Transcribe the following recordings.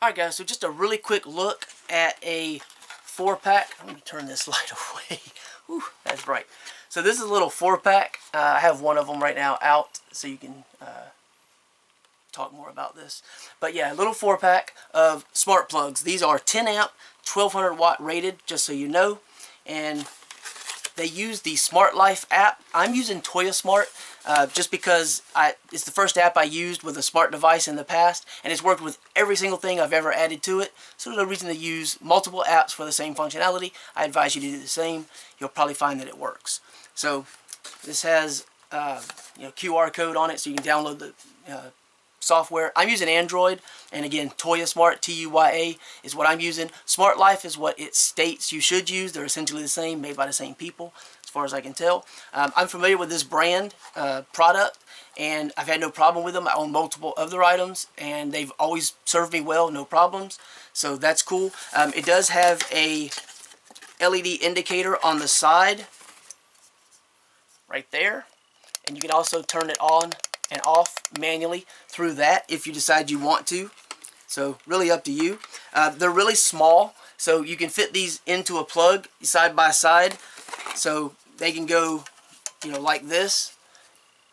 Alright guys, so just a really quick look at a 4-pack. Let me turn this light away. Whew, that's bright. So this is a little 4-pack. I have one of them right now out, so you can talk more about this. But yeah, a little 4-pack of smart plugs. These are 10 amp, 1200 watt rated, just so you know. And they use the Smart Life app. I'm using Toya Smart just because it's the first app I used with a smart device in the past, and it's worked with every single thing I've ever added to it. So there's no reason to use multiple apps for the same functionality. I advise you to do the same. You'll probably find that it works. So this has QR code on it, so you can download the software. I'm using Android, and again, Toya Smart, T-U-Y-A, is what I'm using. Smart Life is what it states you should use. They're essentially the same, made by the same people, as far as I can tell. I'm familiar with this brand product, and I've had no problem with them. I own multiple of their items, and they've always served me well, no problems. So that's cool. It does have a LED indicator on the side, right there, and you can also turn it on and off manually through that if you decide you want to. So really up to you. They're really small, so you can fit these into a plug side by side, so they can go, like this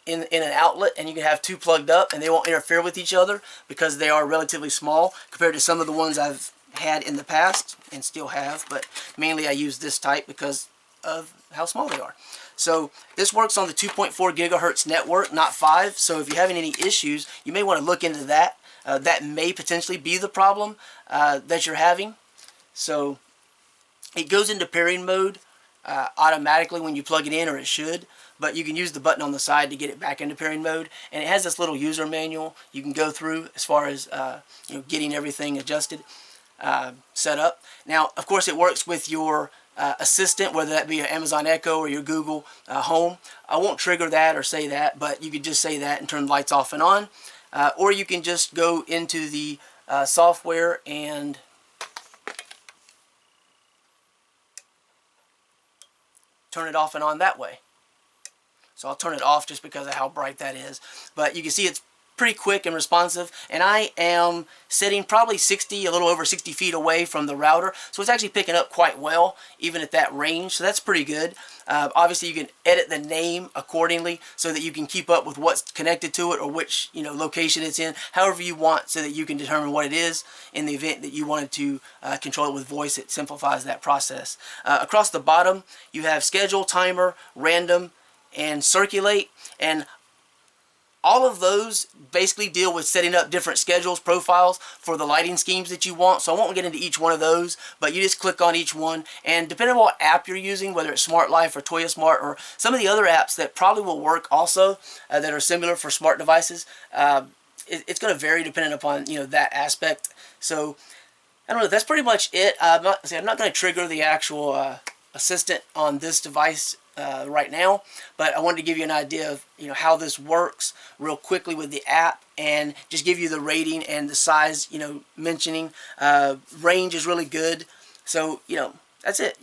in an outlet, and you can have two plugged up, and they won't interfere with each other because they are relatively small compared to some of the ones I've had in the past and still have. But mainly I use this type because of how small they are. So this works on the 2.4 gigahertz network, not 5. So if you're having any issues, you may want to look into that. That may potentially be the problem that you're having. So it goes into pairing mode automatically when you plug it in, or it should. But you can use the button on the side to get it back into pairing mode. And it has this little user manual you can go through as far as getting everything adjusted, set up. Now, of course, it works with your assistant, whether that be your Amazon Echo or your Google Home. I won't trigger that or say that, but you could just say that and turn the lights off and on. Or you can just go into the software and turn it off and on that way. So I'll turn it off just because of how bright that is. But you can see it's pretty quick and responsive, and I am sitting probably a little over 60 feet away from the router, so it's actually picking up quite well even at that range, so that's pretty good. Obviously you can edit the name accordingly so that you can keep up with what's connected to it, or which location it's in, however you want, so that you can determine what it is. In the event that you wanted to control it with voice, it simplifies that process. Across the bottom you have schedule, timer, random, and circulate, and all of those basically deal with setting up different schedules, profiles for the lighting schemes that you want. So I won't get into each one of those, but you just click on each one, and depending on what app you're using, whether it's Smart Life or Toya Smart or some of the other apps that probably will work also that are similar for smart devices, it's going to vary depending upon that aspect. So I don't know, that's pretty much it. I'm not going to trigger the actual assistant on this device right now, but I wanted to give you an idea of how this works real quickly with the app, and just give you the rating and the size. Mentioning range is really good. So that's it.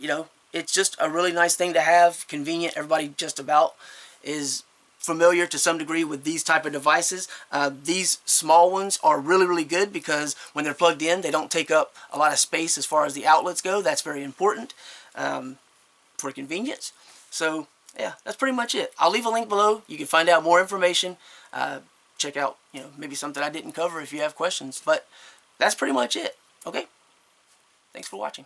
It's just a really nice thing to have, convenient. Everybody just about is familiar to some degree with these type of devices. These small ones are really good because when they're plugged in, they don't take up a lot of space as far as the outlets go. That's very important for convenience. So yeah, that's pretty much it. I'll leave a link below. You can find out more information. Check out maybe something I didn't cover if you have questions. But that's pretty much it. Okay? Thanks for watching.